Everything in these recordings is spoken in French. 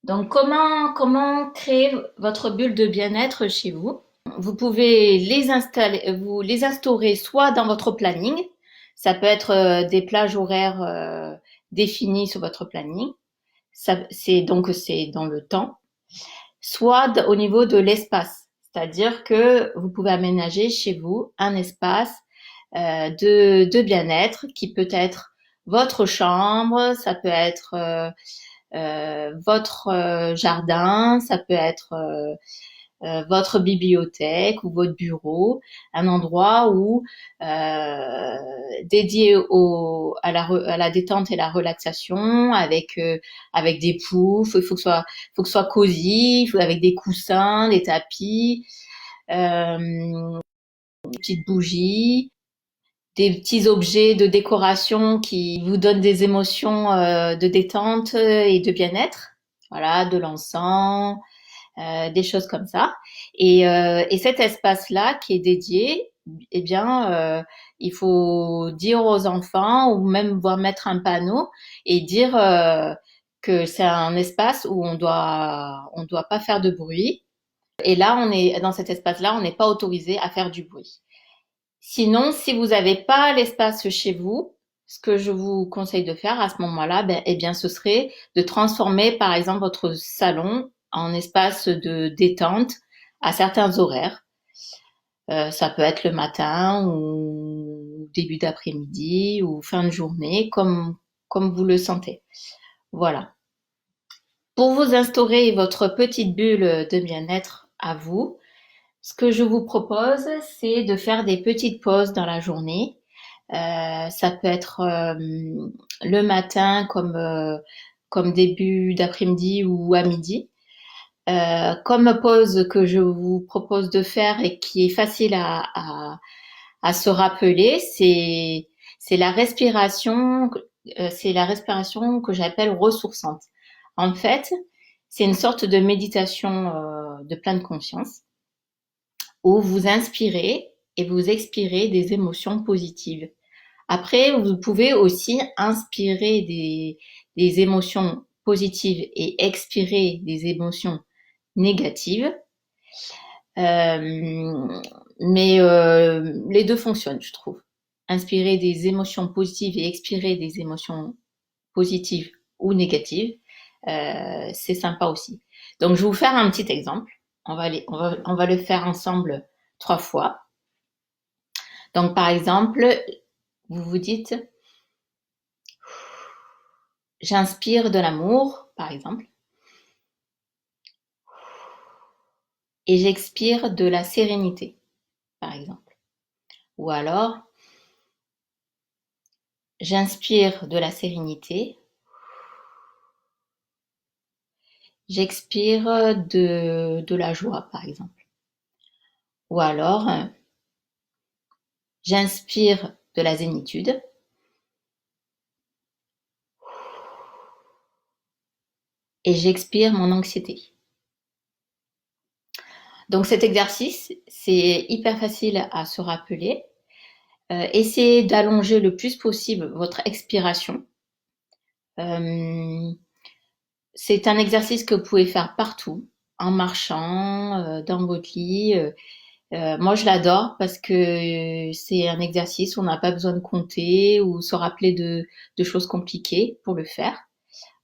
Donc, comment créer votre bulle de bien-être chez vous? Vous pouvez les installer, vous les instaurer soit dans votre planning, ça peut être des plages horaires définies sur votre planning, c'est dans le temps, soit au niveau de l'espace, c'est-à-dire que vous pouvez aménager chez vous un espace de bien-être qui peut être votre chambre, ça peut être votre jardin, ça peut être votre bibliothèque ou votre bureau, un endroit où dédié à la détente et la relaxation, avec des poufs, faut que ce soit cosy, avec des coussins, des tapis, des petites bougies, des petits objets de décoration qui vous donnent des émotions de détente et de bien-être. Voilà, de l'encens, des choses comme ça. Et cet espace-là qui est dédié, eh bien, il faut dire aux enfants ou même voir mettre un panneau et dire que c'est un espace où on doit pas faire de bruit. Et là, on est dans cet espace-là, on n'est pas autorisé à faire du bruit. Sinon, si vous n'avez pas l'espace chez vous, ce que je vous conseille de faire à ce moment-là, eh bien, ce serait de transformer, par exemple, votre salon en espace de détente à certains horaires. Ça peut être le matin ou début d'après-midi ou fin de journée, comme vous le sentez. Voilà. Pour vous instaurer votre petite bulle de bien-être à vous, ce que je vous propose, c'est de faire des petites pauses dans la journée. Ça peut être le matin comme début d'après-midi ou à midi. Comme pause que je vous propose de faire et qui est facile à se rappeler, c'est la respiration que j'appelle ressourçante. En fait, c'est une sorte de méditation de pleine conscience où vous inspirez et vous expirez des émotions positives. Après, vous pouvez aussi inspirer des émotions positives et expirer des émotions négatives. Euh, mais les deux fonctionnent, je trouve. Inspirer des émotions positives et expirer des émotions positives ou négatives, c'est sympa aussi. Donc, je vais vous faire un petit exemple. On va le faire ensemble 3 fois. Donc, par exemple, vous vous dites, j'inspire de l'amour, par exemple, et j'expire de la sérénité, par exemple. Ou alors, j'inspire de la sérénité, j'expire de la joie, par exemple. Ou alors, j'inspire de la zénitude et j'expire mon anxiété. Donc cet exercice, c'est hyper facile à se rappeler. Essayez d'allonger le plus possible votre expiration. Euh, c'est un exercice que vous pouvez faire partout, en marchant, dans votre lit. Moi, je l'adore parce que c'est un exercice où on n'a pas besoin de compter ou se rappeler de choses compliquées pour le faire.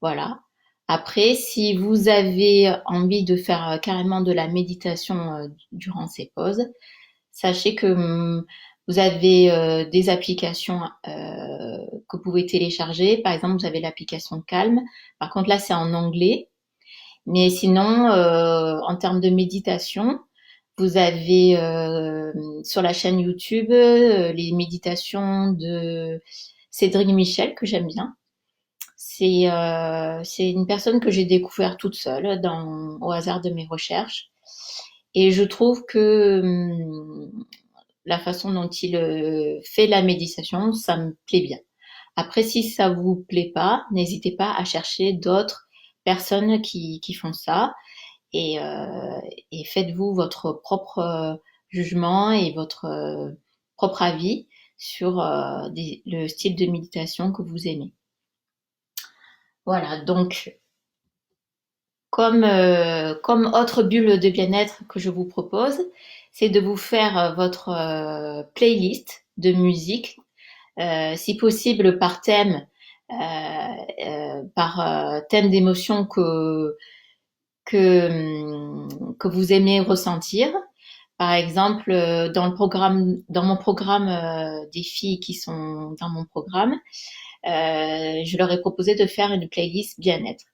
Voilà. Après, si vous avez envie de faire carrément de la méditation durant ces pauses, sachez que vous avez des applications que vous pouvez télécharger. Par exemple, vous avez l'application Calm. Par contre, là, c'est en anglais. Mais sinon, en termes de méditation, vous avez sur la chaîne YouTube les méditations de Cédric Michel que j'aime bien. C'est une personne que j'ai découvert toute seule au hasard de mes recherches. Et je trouve que la façon dont il fait la méditation, ça me plaît bien. Après, si ça vous plaît pas, n'hésitez pas à chercher d'autres personnes qui font ça et faites-vous votre propre jugement et votre propre avis sur le style de méditation que vous aimez. Voilà, donc Comme autre bulle de bien-être que je vous propose, c'est de vous faire votre playlist de musique, si possible par thème, par thème d'émotion que vous aimez ressentir. Par exemple, dans mon programme des filles qui sont dans mon programme, je leur ai proposé de faire une playlist bien-être.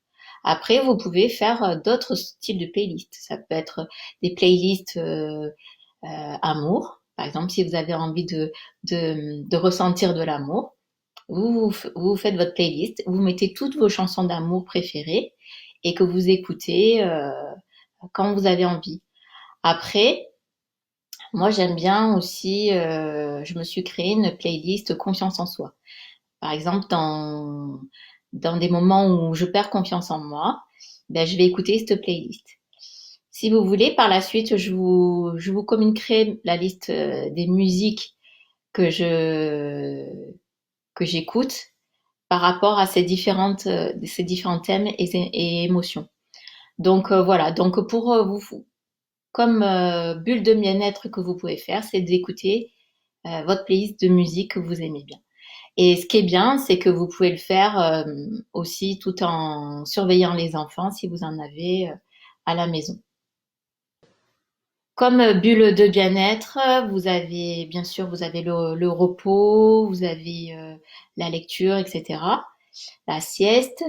Après, vous pouvez faire d'autres styles de playlists. Ça peut être des playlists amour. Par exemple, si vous avez envie de ressentir de l'amour, vous faites votre playlist, vous mettez toutes vos chansons d'amour préférées et que vous écoutez quand vous avez envie. Après, moi j'aime bien aussi, je me suis créé une playlist confiance en soi. Par exemple, dans des moments où je perds confiance en moi, ben, je vais écouter cette playlist. Si vous voulez, par la suite, je vous communiquerai la liste des musiques que que j'écoute par rapport à ces différents thèmes et émotions. Donc voilà. Donc pour vous, comme bulle de bien-être que vous pouvez faire, c'est d'écouter votre playlist de musique que vous aimez bien. Et ce qui est bien, c'est que vous pouvez le faire aussi tout en surveillant les enfants si vous en avez à la maison. Comme bulle de bien-être, vous avez bien sûr vous avez le repos, vous avez la lecture, etc., la sieste,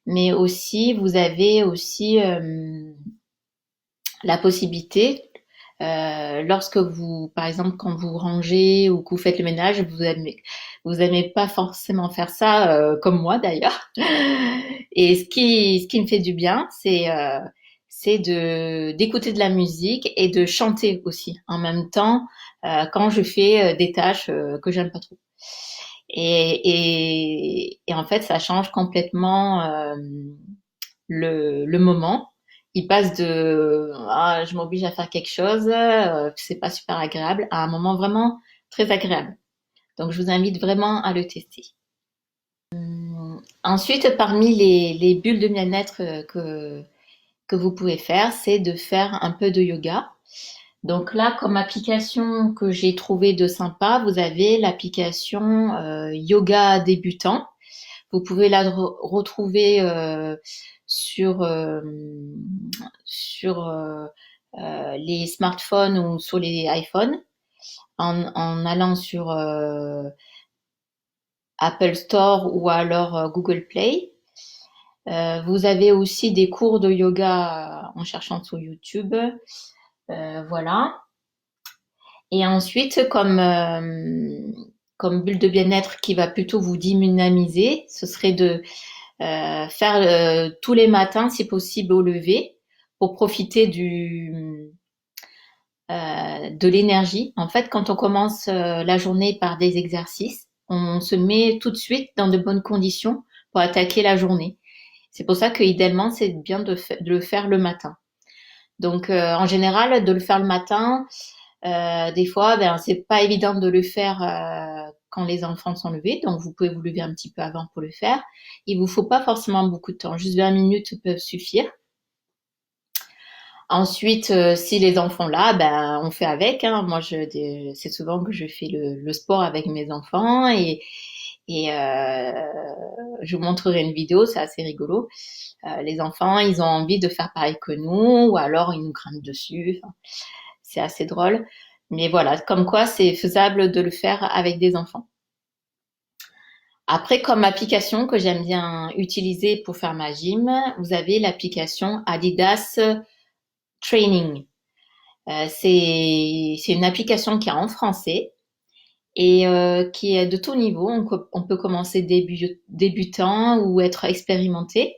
mais aussi vous avez aussi la possibilité, lorsque vous, par exemple, quand vous rangez ou que vous faites le ménage, vous aimez pas forcément faire ça, comme moi d'ailleurs. Et ce qui me fait du bien, c'est d'écouter de la musique et de chanter aussi en même temps quand je fais des tâches que j'aime pas trop. Et en fait, ça change complètement le moment. Il passe de ah, je m'oblige à faire quelque chose, c'est pas super agréable, à un moment vraiment très agréable. Donc, je vous invite vraiment à le tester. Ensuite, parmi les bulles de bien-être que vous pouvez faire, c'est de faire un peu de yoga. Donc là, comme application que j'ai trouvé de sympa, vous avez l'application Yoga débutant. Vous pouvez la retrouver sur sur les smartphones ou sur les iPhones en allant sur Apple Store ou alors Google Play. Vous avez aussi des cours de yoga en cherchant sur YouTube. Voilà. Et ensuite, comme bulle de bien-être qui va plutôt vous dynamiser, ce serait de faire tous les matins, si possible, au lever, pour profiter de l'énergie. En fait, quand on commence la journée par des exercices, on se met tout de suite dans de bonnes conditions pour attaquer la journée. C'est pour ça que idéalement, c'est bien de le faire le matin. Donc, en général, de le faire le matin, des fois, ben, c'est pas évident de le faire quand les enfants sont levés, donc vous pouvez vous lever un petit peu avant pour le faire. Il vous faut pas forcément beaucoup de temps, juste 20 minutes peuvent suffire. Ensuite, si les enfants là, ben on fait avec. Hein. Moi, c'est souvent que je fais le sport avec mes enfants et je vous montrerai une vidéo, c'est assez rigolo. Les enfants, ils ont envie de faire pareil que nous, ou alors ils nous grimpent dessus. Enfin, c'est assez drôle. Mais voilà, comme quoi c'est faisable de le faire avec des enfants. Après, comme application que j'aime bien utiliser pour faire ma gym, vous avez l'application Adidas Training. C'est une application qui est en français et qui est de tout niveau. On peut commencer débutant ou être expérimenté.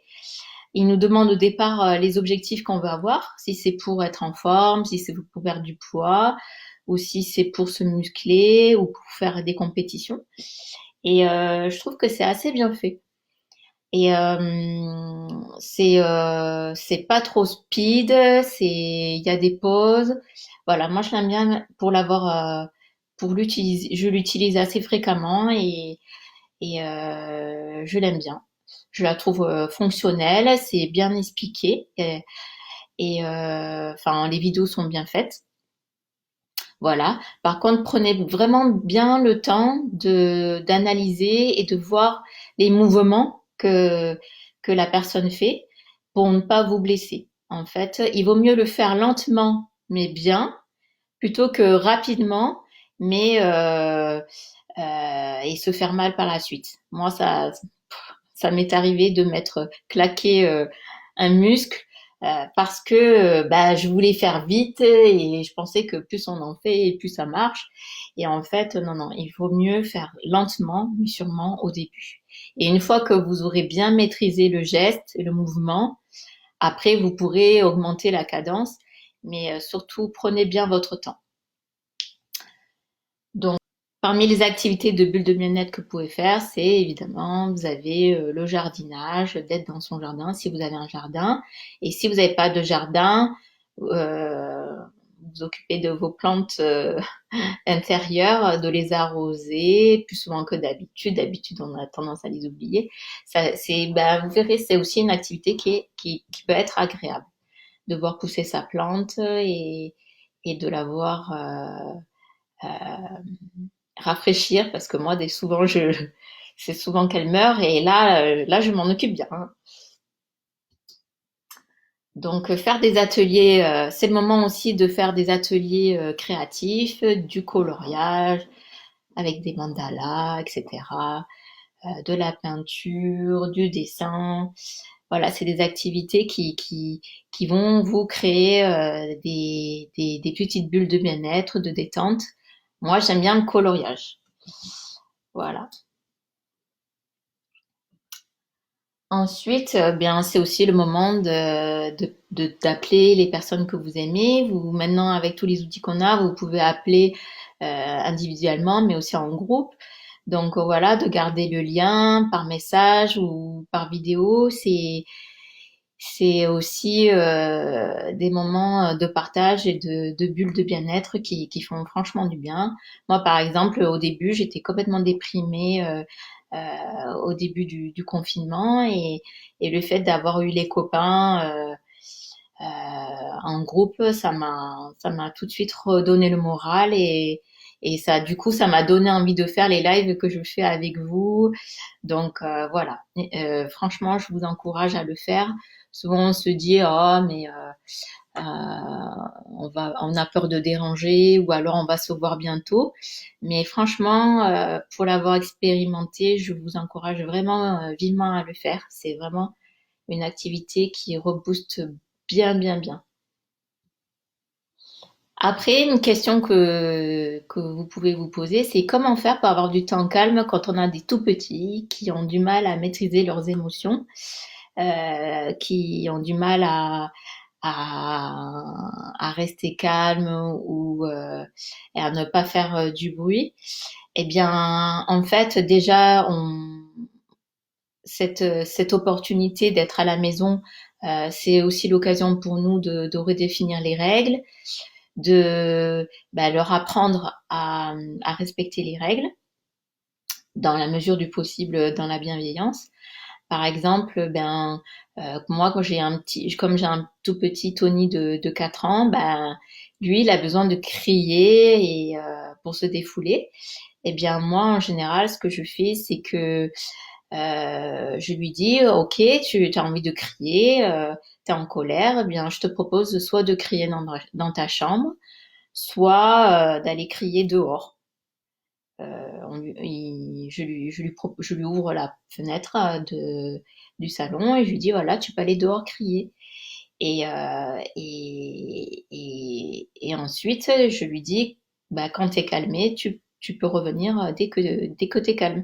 Il nous demande au départ les objectifs qu'on veut avoir, si c'est pour être en forme, si c'est pour perdre du poids, ou si c'est pour se muscler ou pour faire des compétitions. Et je trouve que c'est assez bien fait. Et c'est pas trop speed, il y a des pauses. Voilà, moi je l'aime bien pour l'avoir, pour l'utiliser. Je l'utilise assez fréquemment et je l'aime bien. Je la trouve fonctionnelle, c'est bien expliqué enfin les vidéos sont bien faites. Voilà. Par contre, prenez vraiment bien le temps de d'analyser et de voir les mouvements que la personne fait pour ne pas vous blesser. En fait, il vaut mieux le faire lentement mais bien plutôt que rapidement mais et se faire mal par la suite. Moi, ça m'est arrivé de m'être claqué un muscle parce que bah, je voulais faire vite et je pensais que plus on en fait et plus ça marche. Et en fait, non, non, il vaut mieux faire lentement, mais sûrement au début. Et une fois que vous aurez bien maîtrisé le geste et le mouvement, après, vous pourrez augmenter la cadence, mais surtout, prenez bien votre temps. Donc, parmi les activités de bulle de bien-être que vous pouvez faire, c'est évidemment, vous avez le jardinage, d'être dans son jardin si vous avez un jardin. Et si vous n'avez pas de jardin, euh, vous occupez de vos plantes intérieures, de les arroser plus souvent que d'habitude. D'habitude, on a tendance à les oublier. Ben, vous verrez, c'est aussi une activité qui peut être agréable de voir pousser sa plante et de la voir rafraîchir parce que moi, souvent, c'est souvent qu'elle meurt et là, je m'en occupe bien. Donc, faire des ateliers, c'est le moment aussi de faire des ateliers créatifs, du coloriage avec des mandalas, etc., de la peinture, du dessin. Voilà, c'est des activités qui vont vous créer des petites bulles de bien-être, de détente. Moi, j'aime bien le coloriage. Voilà. Ensuite, bien, c'est aussi le moment d'appeler les personnes que vous aimez. Maintenant, avec tous les outils qu'on a, vous pouvez appeler individuellement, mais aussi en groupe. Donc voilà, de garder le lien par message ou par vidéo, c'est aussi des moments de partage et de bulles de bien-être qui font franchement du bien. Moi, par exemple, au début, j'étais complètement déprimée au début du confinement et le fait d'avoir eu les copains en groupe, ça m'a tout de suite redonné le moral et ça, du coup, ça m'a donné envie de faire les lives que je fais avec vous. Donc voilà, franchement, je vous encourage à le faire. Souvent, on se dit, oh, mais on a peur de déranger ou alors on va se voir bientôt. Mais franchement, pour l'avoir expérimenté, je vous encourage vraiment vivement à le faire. C'est vraiment une activité qui rebooste bien, bien, bien. Après, une question que vous pouvez vous poser, c'est comment faire pour avoir du temps calme quand on a des tout petits qui ont du mal à maîtriser leurs émotions, qui ont du mal à rester calme ou et à ne pas faire du bruit. Eh bien, en fait, déjà, cette opportunité d'être à la maison, c'est aussi l'occasion pour nous de redéfinir les règles, de leur apprendre à respecter les règles dans la mesure du possible, dans la bienveillance. Par exemple, moi, comme j'ai un tout petit Tony de 4 ans, lui, il a besoin de crier pour se défouler. Eh bien, moi, en général, ce que je fais, c'est que je lui dis, OK, tu as envie de crier, tu es en colère, eh bien, je te propose soit de crier dans ta chambre, soit d'aller crier dehors. Je lui ouvre la fenêtre du salon et je lui dis, voilà, tu peux aller dehors crier. Et ensuite, je lui dis, quand tu es calmé, tu peux revenir dès que tu es calme.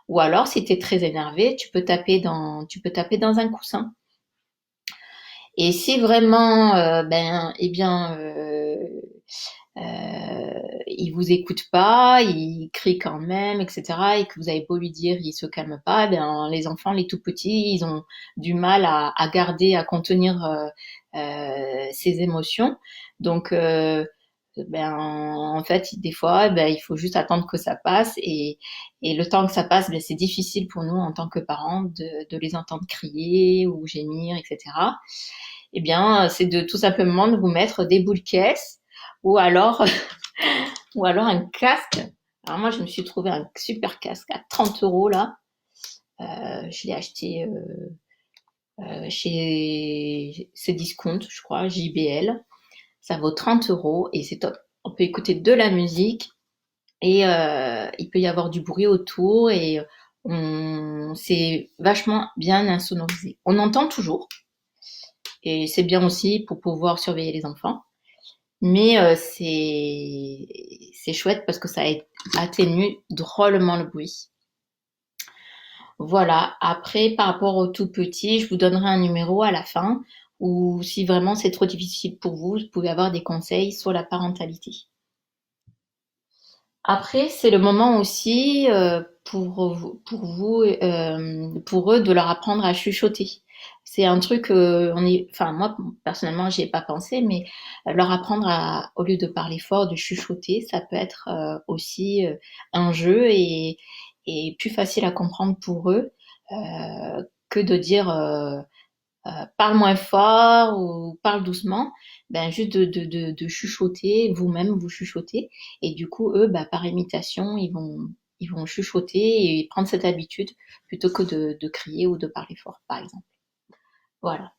Ou alors, si tu es très énervé, tu peux taper dans un coussin. Et si vraiment, il vous écoute pas, il crie quand même, etc., et que vous avez beau lui dire, il se calme pas, les enfants, les tout petits, ils ont du mal à garder, à contenir ses émotions. Donc, Ben, en fait, des fois, ben, il faut juste attendre que ça passe et le temps que ça passe, ben, c'est difficile pour nous en tant que parents de les entendre crier ou gémir, etc. Eh bien, c'est de tout simplement de vous mettre des boules caisses ou alors, ou alors un casque. Alors moi, je me suis trouvé un super casque à 30 euros là. Je l'ai acheté chez Cdiscount, je crois, JBL. Ça vaut 30 euros et c'est top. On peut écouter de la musique et il peut y avoir du bruit autour et c'est vachement bien insonorisé. On entend toujours et c'est bien aussi pour pouvoir surveiller les enfants. Mais c'est chouette parce que ça atténue drôlement le bruit. Voilà. Après, par rapport aux tout petits, je vous donnerai un numéro à la fin ou si vraiment c'est trop difficile pour vous, vous pouvez avoir des conseils sur la parentalité. Après, c'est le moment aussi pour eux de leur apprendre à chuchoter. C'est un truc, enfin moi personnellement, j'y ai pas pensé, mais leur apprendre au lieu de parler fort, de chuchoter, ça peut être aussi un jeu et plus facile à comprendre pour eux que de dire parle moins fort ou parle doucement, ben juste de chuchoter, vous-même vous chuchotez, et du coup eux, bah, par imitation, ils vont chuchoter et prendre cette habitude plutôt que de crier ou de parler fort, par exemple. Voilà.